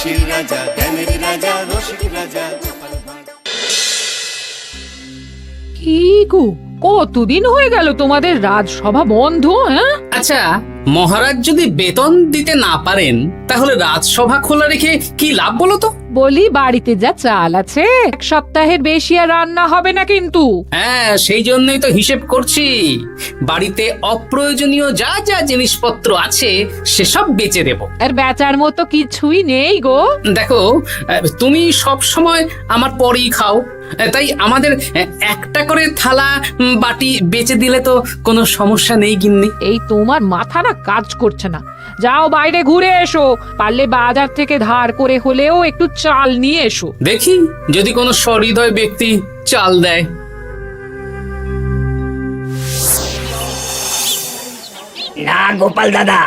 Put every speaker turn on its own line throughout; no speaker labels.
হাসির রাজা, জ্ঞানের রাজা, রসিক রাজা।
কি গো, কতদিন হয়ে গেল তোমাদের রাজসভা বন্ধ? হ্যাঁ,
আচ্ছা, মহারাজ যদি বেতন দিতে না পারেন তাহলে রাজসভা খোলা রেখে কি লাভ বলো তো?
বলি বাড়িতে যা চাল আছে এক সপ্তাহের বেশি আর রান্না হবে না কিন্তু।
হ্যাঁ, সেই জন্যই তো হিসেব করছি। বাড়িতে অপ্রয়োজনীয় যা যা জিনিসপত্র আছে সেসব বেচে দেব।
আর বেচার মতো কিছুই নেই গো।
দেখো, তুমি সব সময় আমার পরেই খাও, তাই আমাদের একটা করে থালা বাটি বেচে দিলে তো কোনো সমস্যা নেই গিন্নি।
এই তোমার মাথা না কাজ করছে না। যাও বাইরে ঘুরে এসো, পারলে বাজার থেকে ধার করে হলেও একটু চাল নিয়ে এসো।
দেখি যদি কোনো সহৃদয় ব্যক্তি চাল দেয়।
না গোপাল দাদা,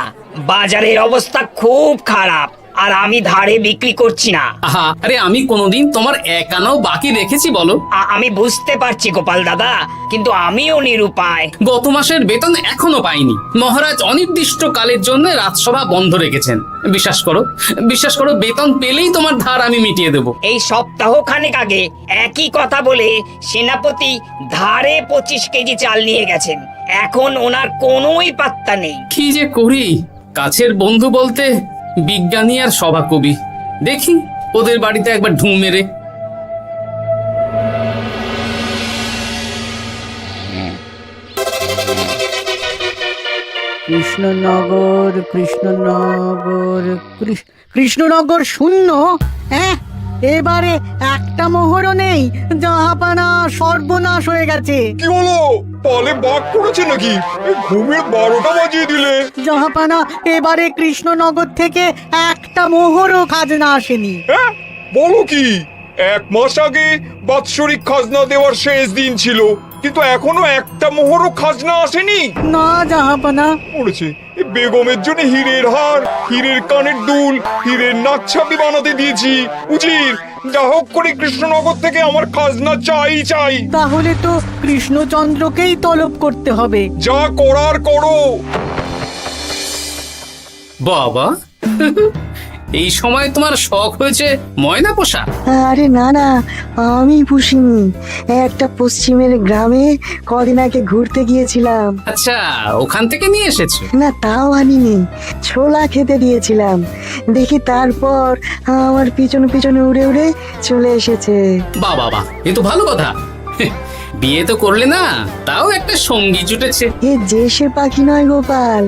বাজারের অবস্থা খুব খারাপ, আর আমি ধারে বিক্রি করছি না।
আহা, আরে আমি কোনোদিন তোমার একানাও বাকি রেখেছি বলো?
আমি বুঝতে পারছি গোপাল দাদা, কিন্তু আমিও নিরুপায়।
গত মাসের বেতন এখনো পাইনি। মহারাজ অনির্দিষ্ট কালের জন্য রাজসভা বন্ধ রেখেছেন। বিশ্বাস করো, বেতন পেলেই তোমার ধার আমি মিটিয়ে দেব।
এই সপ্তাহ খানেক আগে একই কথা বলে সেনাপতি ধারে 25 কেজি চাল নিয়ে গেছেন। এখন ওনার কোনোই পাত্তা নেই।
কি যে করি, কাছের বন্ধু বলতে বিজ্ঞানী আর সভাকবি। দেখি ওদের বাড়িতে একবার ঢুঁ মেরে।
কৃষ্ণনগর কৃষ্ণনগর কৃষ্ণনগর শূন্য। হ্যাঁ, এবারে একটা মোহরও নেই। জাহাপানা সর্বনাশ হয়ে গেছে।
কি হলো? পালে বাঘ পড়েছে নাকি? এই ঘুমের 12টা বাজিয়ে দিলে।
জাহাপানা, এবারে কৃষ্ণনগর থেকে একটা মোহরও খাজনা আসেনি।
হ্যাঁ, বলো কি? 1 মাস আগে বাৎসরিক খাজনা দেওয়ার শেষ দিন ছিল, কিন্তু এখনো একটা মোহরও খাজনা আসেনি।
না জাহাপানা।
পড়েছে এই বেগমের জন্য হীরের হার, হীরের কানের দুল, হীরের নাকছাবি বানাতে দিয়েছি। উজির, যা হোক করে কৃষ্ণনগর থেকে আমার খাজনা চাই।
তাহলে তো কৃষ্ণচন্দ্রকেই তলব করতে হবে।
যা করার করো।
বাবা, এই সময় তোমার শখ হয়েছে ময়না পোষা?
আরে না না, আমি পুষিনি। একটা পশ্চিমের গ্রামে কদিন আগে ঘুরতে গিয়েছিলাম।
আচ্ছা, ওখান থেকে নিয়ে এসেছো?
না, তাও আনিনি, ছোলা খেতে দিয়েছিলাম। দেখি তারপর আমার পিছনে উড়ে উড়ে চলে এসেছে।
বাবা, এ তো ভালো কথা। বিয়ে তো করলে না, তাও একটা সঙ্গী জুটেছে।
এ যে সে পাখি নয় গোপাল,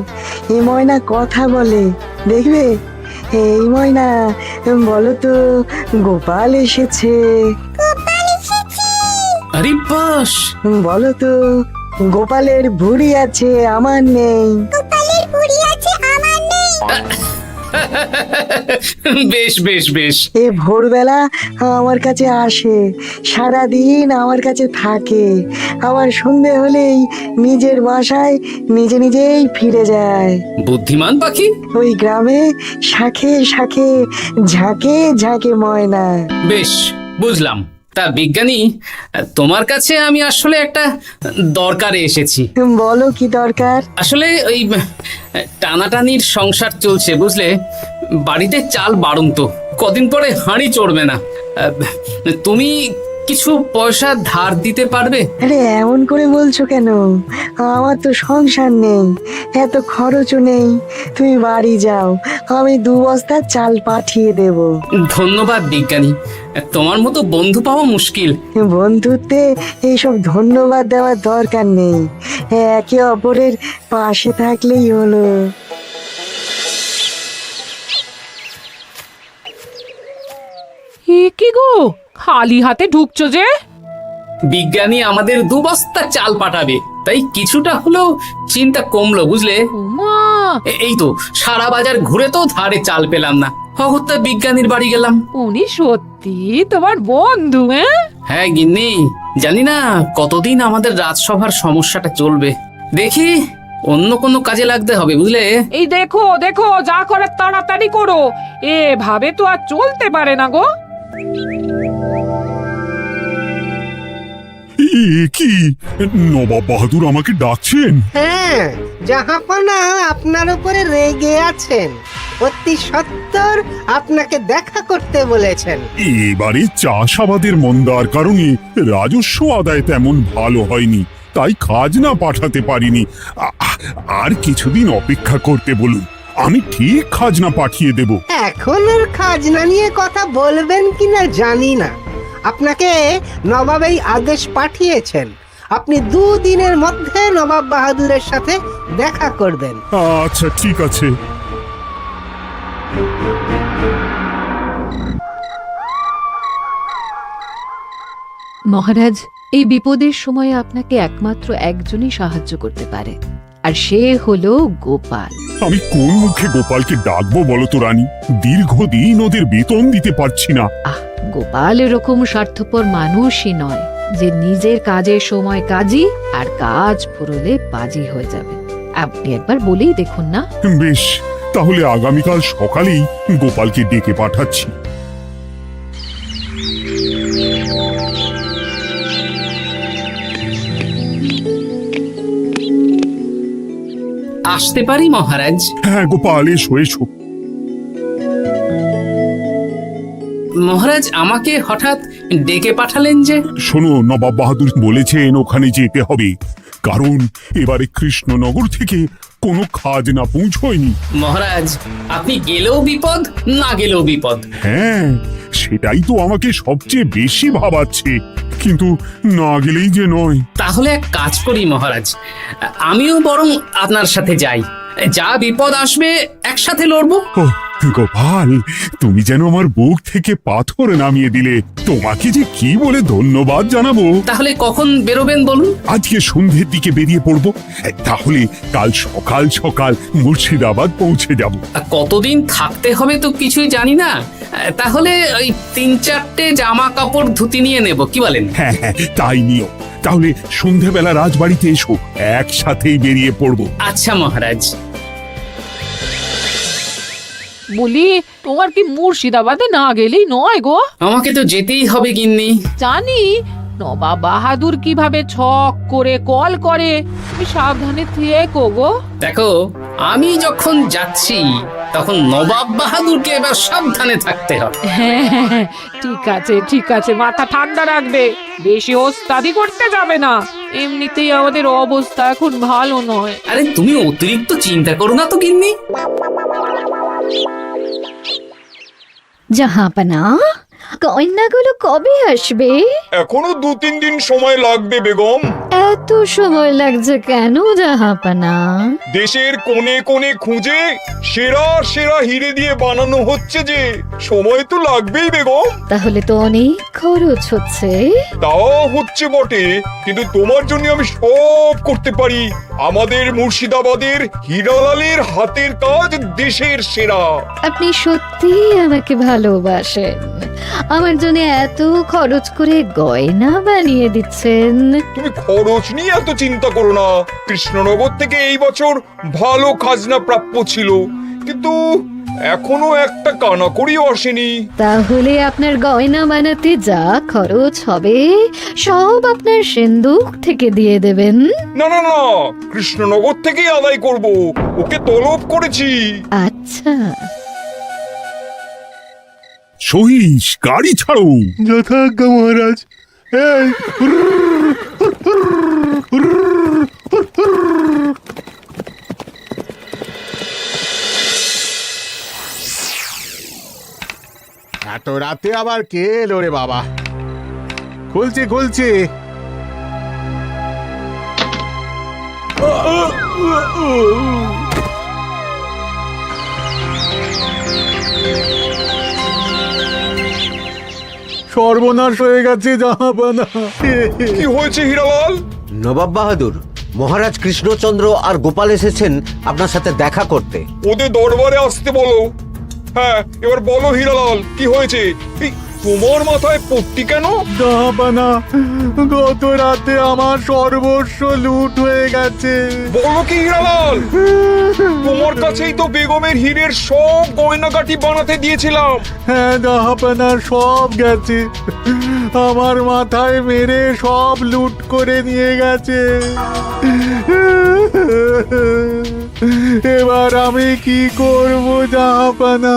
এ ময়না কথা বলে, দেখবে। এই ময়না, বলো তো গোপাল এসেছে।
আরে বাস,
বলো তো গোপালের ভুঁড়ি আছে আমার নেই।
বেশ।
এ ভোরবেলা আমার কাছে আসে, সারাদিন আমার কাছে থাকে, আবার সন্ধে হলেই নিজের বাসায় নিজেই ফিরে যায়।
বুদ্ধিমান পাখি।
ওই গ্রামে শাখে শাখে ঝাঁকে ময়না।
বেশ, বুঝলাম। তা বিজ্ঞানী, তোমার কাছে আমি আসলে একটা দরকারে এসেছি।
বলো কি দরকার?
আসলে ওই টানাটানির সংসার চলছে, বুঝলে। বাড়িতে চাল বাড়ন্ত, কদিন পরে হাঁড়ি চড়বে না। তুমি কিছু পয়সা ধার দিতে পারবে?
আরে এমন করে বলছো কেন? আমার তো সংসার নেই, এত খরচও নেই। তুমি বাড়ি যাও, আমি 2 বস্তা চাল পাঠিয়ে দেব।
ধন্যবাদ বিজ্ঞানী, তোমার মতো বন্ধু পাওয়া মুশকিল।
বন্ধুত্বে এইসব ধন্যবাদ দেওয়ার দরকার নেই, একে অপরের পাশে থাকলেই হলো।
এ কি গো, খালি হাতে ঢুকছো যে?
বিজ্ঞানী আমাদের 2 বস্তা চাল পাঠাবে, তাই কিছুটা হলেও চিন্তা কমলো, বুঝলে।
ওমা,
এই তো সারা বাজার ঘুরে তো ধারে চাল পেলাম না। অগত্যা বিজ্ঞানীর বাড়ি গেলাম।
উনি সত্যি তোমার বন্ধু?
হ্যাঁ গিন্নি, জানি না কতদিন আমাদের রাজসভার সমস্যাটা চলবে। দেখি অন্য কোনো কাজে লাগতে হবে, বুঝলে।
এই দেখো, যা করার তাড়াতাড়ি করো, এভাবে তো আর চলতে পারে না গো।
কি নবাব বাহাদুর আমাকে ডাকছেন?
হ্যাঁ, জাহাপনা আপনার উপরে রেগে আছেন। অতি সত্য বাহাদুর আপনাকে দেখা করতে বলেছেন।
এবারে চাষাবাদের মন্দার কারণে রাজস্ব আদায় তেমন ভালো হয়নি, তাই খাজনা পাঠাতে পারিনি। আর কিছুদিন অপেক্ষা করতে বলুন, আমি ঠিক খাজনা পাঠিয়ে দেব।
এখন আর খাজনা নিয়ে কথা বলবেন কিনা জানি না। আপনাকে নবাব এই আদেশ পাঠিয়েছেন, আপনি 2 দিনের মধ্যে নবাব বাহাদুরের সাথে দেখা করবেন।
আচ্ছা ঠিক আছে।
মহারাজ, এই বিপদের সময় আপনাকে একমাত্র একজনই সাহায্য করতে পারে, আর সে হলো গোপাল।
আমি কোন মুখে গোপালকে ডাকবো বলো তো রানী? দীর্ঘদিন ওদের বেতন দিতে পারছি না।
গোপাল এরকম স্বার্থপর মানুষই নয় যে নিজের কাজের সময় কাজী আর কাজ ফুরলে বাজি হয়ে যাবে। আপনি একবার বলেই দেখুন না।
বেশ, তাহলে আগামীকাল সকালেই গোপালকে ডেকে পাঠাচ্ছি।
আসতে পারি মহারাজ?
হ্যাঁ গোপাল, এসো এসো।
মহারাজ, আমাকে হঠাৎ ডেকে পাঠালেন যে?
শোনো, নবাব বাহাদুর বলেছেন ওখানে যেতে হবে, কারণ এবারে কৃষ্ণনগর থেকে কোনো খাজনা পৌঁছয়নি।
মহারাজ, আপনি গেলেও বিপদ, না গেলেও বিপদ।
হ্যাঁ, সেটাই তো আমাকে সবচেয়ে বেশি ভাবাচ্ছে, কিন্তু না গেলেই যে নয়।
তাহলে এক কাজ করি মহারাজ, আমিও বরং আপনার সাথে যাই। যা বিপদ আসবে একসাথে লড়বো।
ও গোপাল, তুমি যেন আমার বুক থেকে পাথর নামিয়ে দিলে। তোমাকে যে কি বলে ধন্যবাদ জানাবো।
তাহলে কখন বেরোবেন বলুন?
আজকে সন্ধ্যের দিকে বেরিয়ে পড়বো, তাহলে কাল সকাল সকাল মুর্শিদাবাদ পৌঁছে যাব।
কতদিন থাকতে হবে তো কিছুই জানি না, তাহলে ওই 3-4টে জামা কাপড় ধুতি নিয়ে নেব, কি বলেন?
হ্যাঁ হ্যাঁ, তাই নিও। তাহলে সন্ধ্যেবেলা রাজবাড়িতে এসো, একসাথেই বেরিয়ে পড়বো।
আচ্ছা মহারাজ।
বলি, তোমার কি মুর্শিদাবাদে না গেলেই নয় গো?
আমাকে তো যেতেই হবে গিন্নি।
জানি নবাব বাহাদুর কিভাবে ছক করে কল করে, তুমি সাবধানে থেকো গো।
দেখো, আমি যখন যাচ্ছি তখন নবাব বাহাদুরকে এবার সাবধানে থাকতে হবে।
হ্যাঁ, ঠিক আছে ঠিক আছে, মাথা ঠান্ডা রাখবে, বেশি ওস্তাদি করতে যাবে না। এমনিতেই আমাদের অবস্থা এখন ভালো নয়।
আরে তুমি অতিরিক্ত চিন্তা করো না তো গিন্নি।
জাহাপনা, কন্যাগুলো কবে আসবে?
এখনো 2-3 দিন সময় লাগবে বেগম।
এত সময় লাগছে কেন জাহাপনা?
দেশের কোণে কোণে খুঁজে সেরা সেরা হিরে দিয়ে বানানো হচ্ছে, যে সময় তো লাগবেই বেগম।
তাহলে তো অনেক খরচ হচ্ছে।
তাও হচ্ছে বটে, কিন্তু তোমার জন্য আমি সব করতে পারি। আমাদের মুর্শিদাবাদের হীরালালের হাতের কাজ দেশের সেরা।
আপনি সত্যি আমাকে ভালোবাসেন, আমার জন্য এত খরচ করে গয়না বানিয়ে দিচ্ছেন।
তুমি খরচ নিয়ে এত চিন্তা করো না। কৃষ্ণনগর থেকে এই বছর ভালো খাজনা প্রাপ্য ছিল, কিন্তু এখনো একটা কানাকড়িও আসেনি।
তাহলে আপনার গয়না বানাতে যা খরচ হবে সব আপনার সিন্দুক থেকে দিয়ে দেবেন?
না না না, কৃষ্ণনগর থেকেই আদায় করব, ওকে তলব করেছি।
আচ্ছা,
সহিস, গাড়ি ছাড়ো।
যথাজ্ঞা মহারাজ। এই এত রাতে আবার কে এলো রে বাবা? খুলছি খুলছি। সর্বনাশ হয়ে গেছে জাহাপানা।
কি হয়েছে হীরালাল?
নবাব বাহাদুর, মহারাজ কৃষ্ণচন্দ্র আর গোপাল এসেছেন আপনার সাথে দেখা করতে।
ওদের দরবারে আসতে বলো। হ্যাঁ, এবার বলো হীরালাল, কি হয়েছে? এই, তোমার মাথায় পট্টি কেন?
জাহাপানা, গত রাতে আমার সর্বস্ব লুট হয়ে গেছে।
বলো কি হীরালাল? তোমার কাছেই তো বেগমের হীরের সব গয়নাগাটি বানাতে দিয়েছিলাম।
হ্যাঁ জাহাপানা, সব গেছে। আমার মাথায় মেরে সব লুট করে নিয়ে গেছে। এবার আমি কি করব জাহাপানা?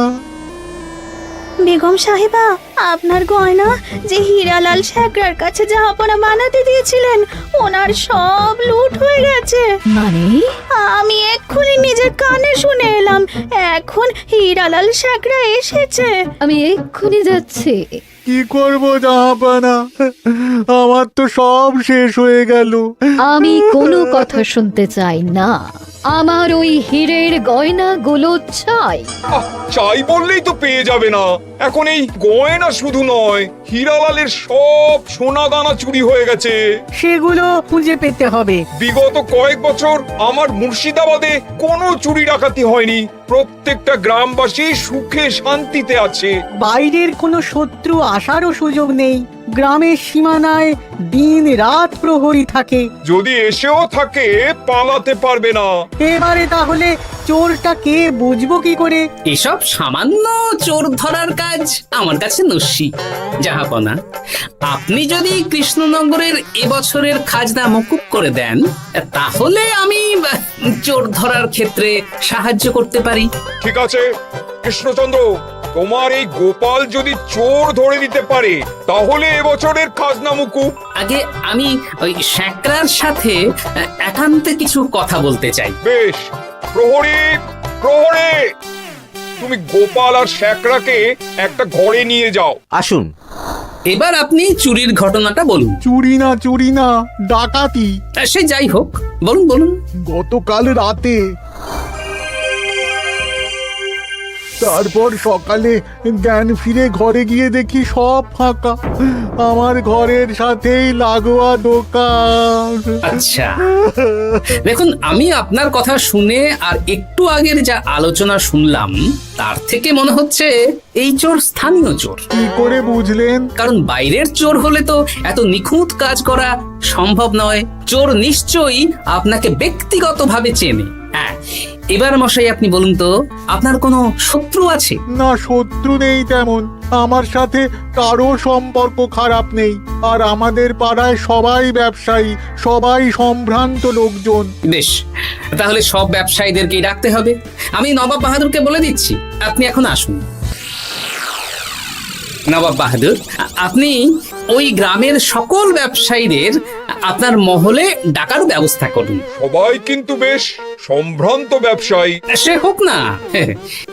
বেগম সাহেবা, আপনার গয়না যে হীরালাল শেখরার কাছে জাহাপনা বানাতে দিয়েছিলেন, ওনার সব লুট হয়ে গেছে।
মানে
আমি এক্ষুনি নিজের কানে শুনে এলাম, এখন হীরালাল শেখরা এসেছে।
আমি এক্ষুনি যাচ্ছি।
কি করব জাহাপানা, আমার তো সব শেষ হয়ে গেল।
আমি কোনো কথা শুনতে চাই না, আমার ওই হীরের গয়নাগুলো চাই।
চাই বললেই তো পেয়ে যাবে না। এখন এই গয়না শুধু নয়, হীরালালের সব সোনা দানা চুরি হয়ে গেছে।
সেগুলো খুঁজে পেতে হবে।
বিগত কয়েক বছর আমার মুর্শিদাবাদে কোনো চুরি ডাকাতি হয়নি। প্রত্যেকটা গ্রামবাসী সুখে শান্তিতে আছে।
বাইরের কোনো শত্রু আসারও সুযোগ নেই। গ্রামের সীমানায় দিন রাত প্রহরী থাকে।
যদি এসেও থাকে, পালাতে পারবে না।
এবারে তাহলে চোরটা কে বুঝবো কি করে?
এসব সামান্য চোর ধরার কাজ আমার কাছে নস্যি। জাহাপনা, আপনি যদি কৃষ্ণনগরের এবছরের খাজনা মকুব করে দেন, তাহলে আমি চোর ধরার ক্ষেত্রে সাহায্য করতে পারি।
ঠিক আছে কৃষ্ণচন্দ্র, তোমার এই গোপাল যদি চোর ধরে দিতে পারে, তাহলে এবছরের খাজনা মুকুব।
আগে আমি ওই শেখরার সাথে একান্তে কিছু কথা বলতে চাই।
বেশ, প্রহরী প্রহরী, তুমি গোপাল আর শেখরাকে একটা ঘরে নিয়ে যাও।
আসুন।
এবার আপনি চুরির ঘটনাটা বলুন।
চুরি না, ডাকাতি।
সে যাই হোক, বলুন বলুন।
গতকাল রাতে, তারপর সকালে জ্ঞান ফিরে ঘরে গিয়ে দেখি সব ফাঁকা। আমার ঘরের সাথেই লাগোয়া দোকান।
আচ্ছা, দেখুন, আমি আপনার কথা শুনে আর একটু আগের যা আলোচনা শুনলাম, তার থেকে মনে হচ্ছে এই চোর স্থানীয় চোর।
কি করে বুঝলেন?
কারণ বাইরের চোর হলে তো এত নিখুঁত কাজ করা সম্ভব নয়। চোর নিশ্চয়ই আপনাকে ব্যক্তিগতভাবে চেনে। হ্যাঁ, এবার মশাই আপনি বলুন তো, আপনার কোনো শত্রু আছে?
না, শত্রু নেই তেমন। আমার সাথে কারো সম্পর্ক খারাপ নেই। আর আমাদের পাড়ায় সবাই ব্যবসায়ী, সবাই সম্ভ্রান্ত লোকজন।
বেশ, তাহলে সব ব্যবসায়ীদেরকেই ডাকতে হবে। আমি নবাব বাহাদুরকে বলে দিচ্ছি, আপনি এখন আসুন। নবাব বাহাদুর, আপনি ওই গ্রামের সকল ব্যবসায়ীদের আপনার মহলে ডাকার ব্যবস্থা করুন।
সবাই কিন্তু বেশ সম্ভ্রান্ত ব্যবসায়ী।
সে হোক না,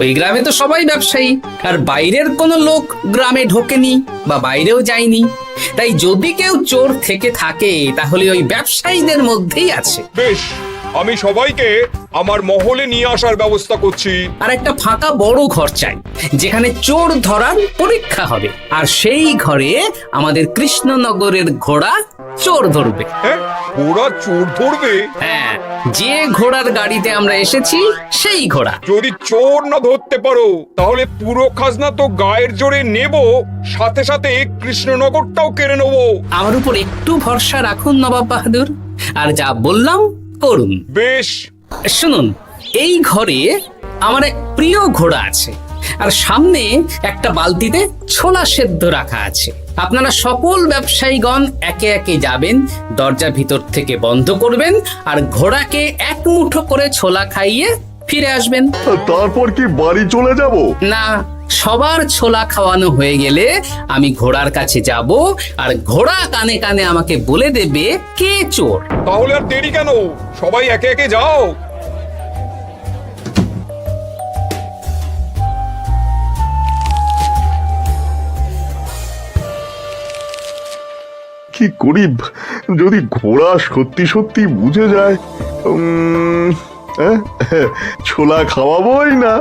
ওই গ্রামে তো সবাই ব্যবসায়ী, আর বাইরের কোনো লোক গ্রামে ঢোকেনি বা বাইরেও যায়নি। তাই যদি কেউ চোর থেকে থাকে, তাহলে ওই ব্যবসায়ীদের মধ্যেই আছে।
বেশ, আমি সবাইকে আমার মহলে নিয়ে আসার ব্যবস্থা করছি।
আর একটা ফাঁকা বড় ঘর চাই, যেখানে চোর ধরার পরীক্ষা হবে। আর সেই ঘরে আমাদের কৃষ্ণনগরের ঘোড়া চোর ধরবে।
হ্যাঁ, ঘোড়া চোর ধরবে?
হ্যাঁ, যে ঘোড়ার গাড়িতে আমরা এসেছি সেই ঘোড়া।
যদি চোর না ধরতে পারো, তাহলে পুরো খাজনা তো গায়ের জোরে নেব, সাথে সাথে কৃষ্ণনগরটাও কেড়ে নেব।
আমার উপর একটু ভরসা রাখুন নবাব বাহাদুর, আর যা বললাম করুন।
বেশ,
শুনুন, এই ঘরে আমার এক প্রিয় ঘোড়া আছে, আর সামনে একটা বালতিতে ছোলা সেদ্ধ রাখা আছে। আপনারা সকল ব্যবসায়ীগণ একে একে যাবেন, দরজা ভিতর থেকে বন্ধ করবেন, আর ঘোড়াকে এক মুঠো করে ছোলা খাইয়ে ফিরে আসবেন।
তারপর কি বাড়ি চলে যাব?
না, সবার ছোলা খাওয়ানো হয়ে গেলে আমি ঘোড়ার কাছে যাব, আর ঘোড়া কানে কানে আমাকে বলে দেবে কে চোর।
তাহলে আর দেরি কেন, সবাই একে একে যাও।
কি করি যদি ঘোড়া সত্যি সত্যি বুঝে যায়? ছোলা খাওয়াবোই না।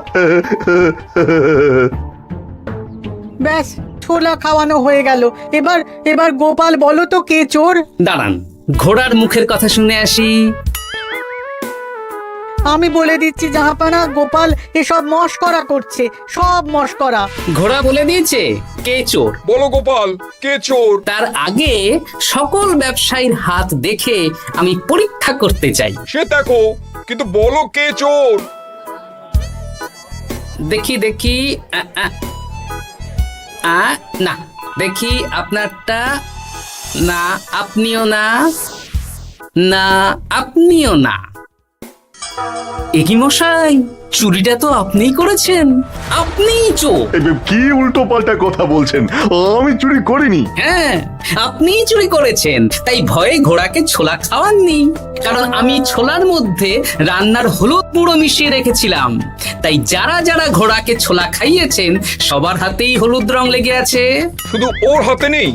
ব্যাস, ছোলা খাওয়ানো হয়ে গেল। এবার এবার গোপাল বলো তো কে চোর?
দাঁড়ান, ঘোড়ার মুখের কথা শুনে আসি।
আমি বলে দিচ্ছি জাহাপানা, গোপাল এসব মশকরা করছে, সব মশকরা।
ঘোড়া বলে দিয়েছে কে চোর।
বলো গোপাল, কে চোর?
তার আগে সকল ব্যবসায়ীর হাত দেখে আমি পরীক্ষা করতে চাই।
সে দেখো, কিন্তু বলো কে চোর?
দেখি দেখি, না, দেখি আপনারটা। না, আপনিও না। না, আপনিও না। একি মশাই, চুরিটা তো আপনিই করেছেন, আপনিই চোর।
কি উল্টো পাল্টা কথা বলছেন? আমি চুরি করিনি।
হ্যাঁ, আপনিই চুরি করেছেন, তাই ভয়ে ঘোড়াকে ছোলা খাওয়াননি। কারণ আমি ছোলার মধ্যে রান্নার হলুদ গুঁড়ো মিশিয়ে রেখেছিলাম, তাই যারা যারা ঘোড়াকে ছোলা খাইয়েছেন সবার হাতেই হলুদ রং লেগে আছে।
শুধু ওর হাতে নেই।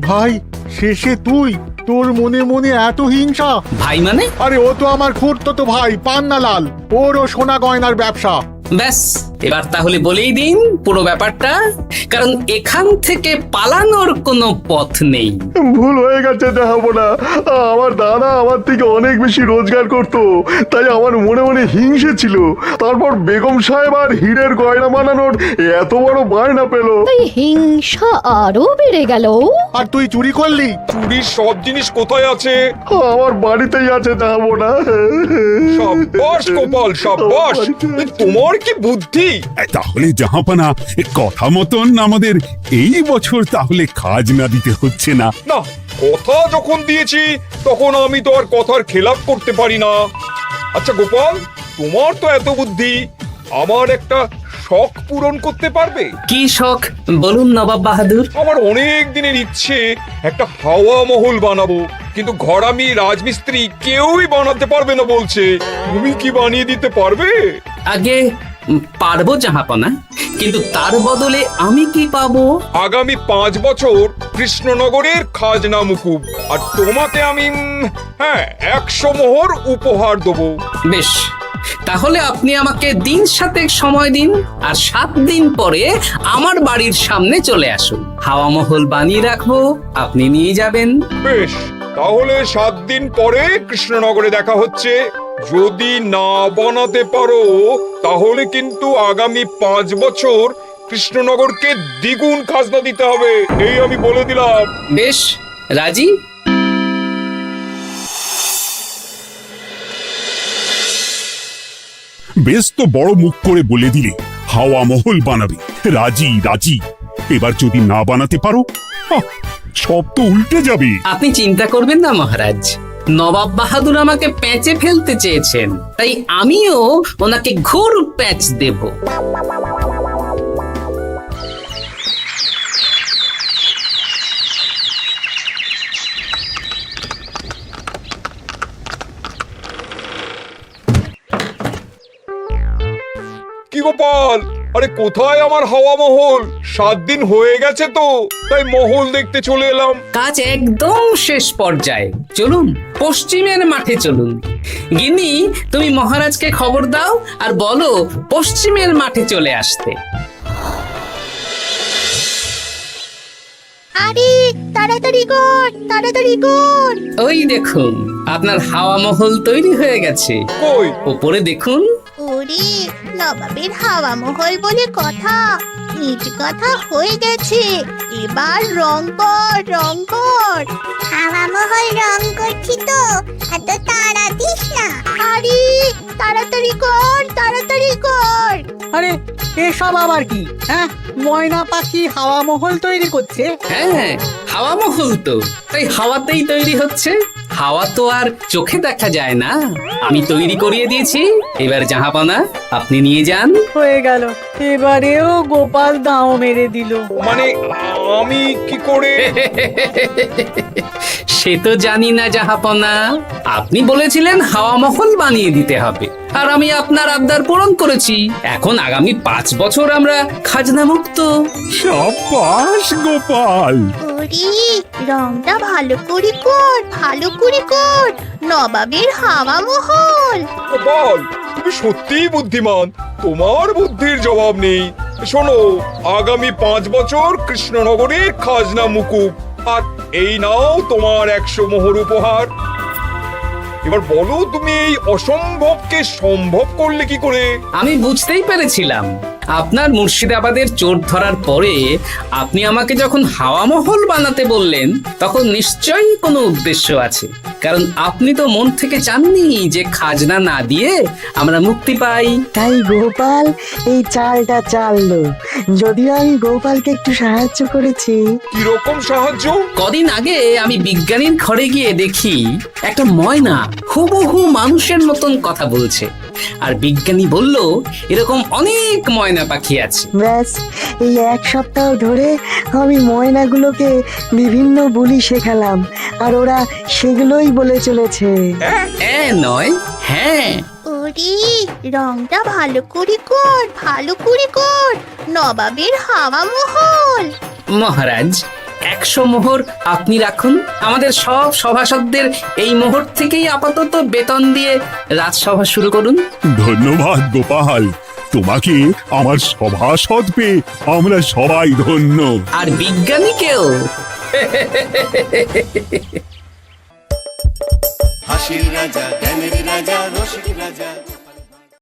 ভাই, শেষে তুই? তোর মনে মনে এত হিংসা?
ভাই মানে?
আরে ও তো আমার খুড়তো ভাই পান্নালাল, ওরও সোনা গয়নার ব্যবসা।
ব্যাস, এবার তাহলে বলেই দিন পুরো ব্যাপারটা, কারণ এখান থেকে পালানোর কোনো পথ নেই।
ভুল হয়ে গেছে জাহাপনা, আমার দাদা আমার থেকে অনেক বেশি রোজগার করতো, তাই আমার মনে মনে হিংসে ছিল। তারপর বেগম সাহেব আর হীরের গয়না বানানোর এত বড় বায়না পেল,
তাই হিংসা আরো বেড়ে গেল।
আর তুই চুরি করলি?
চুরির সব জিনিস কোথায় আছে?
আমার বাড়িতেই আছে জাহাপনা।
সাব্বাস গোপাল, সাব্বাস। তোমার কি বুদ্ধি!
তাহলে জাহাপানা, কথা মতন আমাদের এই বছর তাহলে খাজনা দিতে হচ্ছে না।
না, কথা যখন দিয়েছি তখন আমি তো আর কথার খেলাপ করতে পারি না। আচ্ছা গোপাল, তোমার তো এত বুদ্ধি, আমার একটা শখ পূরণ করতে পারবে?
কি শখ বলুন নবাব বাহাদুর।
আমার অনেক দিনের ইচ্ছে একটা হাওয়া মহল বানাবো, কিন্তু ঘরামি রাজমিস্ত্রি কেউই বানাতে পারবে না বলছে। তুমি কি বানিয়ে দিতে পারবে?
আগে পারবো জাহাপনা, কিন্তু তার বদলে আমি কি পাবো?
আগামী 5 বছর কৃষ্ণনগরের খাজনা মুকুব, আর তোমাকে আমি 100 মোহর উপহার দেবো।
বেশ, তাহলে আপনি আমাকে দিন 7 সময় দিন, আর 7 দিন পরে আমার বাড়ির সামনে চলে আসুন। হাওয়া মহল বানিয়ে রাখবো, আপনি নিয়ে যাবেন।
বেশ, তাহলে 7 দিন পরে কৃষ্ণনগরে দেখা হচ্ছে। যদি না বানাতে পারো তাহলে কিন্তু আগামী 5 বছর কৃষ্ণনগরকে দ্বিগুণ খাজনা দিতে হবে, এই আমি বলে দিলাম।
বেশ, রাজি।
বেশ, তো বড় মুখ করে বলে দিলে হাওয়া মহল বানাবে। রাজি রাজি। এবার যদি না বানাতে পারো, সব তো উল্টে যাবে।
আপনি চিন্তা করবেন না মহারাজ, নবাব বাহাদুর আমাকে প্যাঁচে ফেলতে চেয়েছেন, তাই আমিও ওনাকে ঘোর প্যাঁচ দেব।
কি গোপাল, আরে কোথায় আমার হাওয়া মহল? 7 দিন হয়ে গেছে তো, তাই মহল দেখতে চলে এলাম।
কাজ একদম শেষ পর্যায়ে, চলুন পশ্চিমের মাঠে চলুন। গিন্নি, তুমি মহারাজকে খবর দাও আর বলো পশ্চিমের মাঠে চলে আসতে।
আরে তাড়াতাড়ি কর, তাড়াতাড়ি কর।
ওই দেখুন, আপনার হাওয়া মহল তৈরি হয়ে গেছে।
কই?
উপরে দেখুন।
ওরে, নবাবের হাওয়া মহল বলে কথা, ইট কথা হয়ে গেছে। এবার রং কর, রং কর। হাওয়া মহল রং করছি তো, এত তাড়া দিস না। আরে তাড়াতাড়ি কর, তাড়াতাড়ি কর।
আরে এসব আবার কি? ময়না পাখি হাওয়া মহল তৈরি করছে?
হ্যাঁ, হাওয়া মহল তো, তাই হাওয়াতেই তৈরি হচ্ছে। হাওয়া তো আর চোখে দেখা যায় না, আমি তৈরি করিয়ে দিয়েছি। এবার জাহাপানা আপনি নিয়ে যান।
হয়ে গেল, এবারেও গোপাল দাও মেরে দিল।
মানে আমি কি করে?
সে তো জানি না জাহাপনা, আপনি বলেছিলেন হাওয়া মহল বানিয়ে দিতে হবে, আর আমি আপনার আবদার পূরণ করেছি। এখন আগামী 5 বছর আমরা খাজনা মুক্ত।
সাব্বাস গোপাল।
ওরে, রংটা ভালো করে কর, ভালো করে কর। নবাবের হাওয়া মহল।
গোপাল, তুমি সত্যিই বুদ্ধিমান, তোমার বুদ্ধির জবাব নেই। শোনো, আগামী 5 বছর কৃষ্ণনগরের খাজনা মুকুব, আর এই নাও তোমার 100 মোহর উপহার। এবার বলো, তুমি এই অসম্ভবকে সম্ভব করলে কি করে?
আমি বুঝতেই পেরেছিলাম, আপনার মুর্শিদাবাদের চোর ধরার পরে আপনি আমাকে যখন হাওয়া মহল বানাতে বললেন, তখন নিশ্চয়ই কোনো উদ্দেশ্য আছে। কারণ আপনি তো মন থেকে চাননি যে খাজনা না দিয়ে আমরা মুক্তি পাই।
তাই গোপাল এই চালটা চাললো। যদিও আমি গোপালকে একটু সাহায্য করেছি।
কিরকম সাহায্য?
কদিন আগে আমি বিজ্ঞানীর ঘরে গিয়ে দেখি একটা ময়না হুবহু মানুষের মতন কথা বলছে। আর বিজ্ঞানী বলল এরকম অনেক ময়না পাখি আছে।
ব্যাস এই এক সপ্তাহ ধরে আমি ময়নাগুলোকে বিভিন্ন বুলি শেখালাম, আর ওরা সেগুলোই বলে চলেছে।
নয় হ্যাঁ।
ওরে রংটা ভালো করে কর, ভালো করে কর, নবাবের হাওয়া মহল।
মহারাজ 100 মোহর আপনি রাখুন। আমাদের সব সভাসদদের এই মোহর থেকেই আপাতত বেতন দিয়ে রাজসভা শুরু করুন।
ধন্যবাদ গোপাল, তোমাকে আমার সভাসদ পেয়ে আমরা সবাই ধন্য।
আর বিজ্ঞানীকেও।
হাসির রাজা জ্ঞানের রাজা রসিক রাজা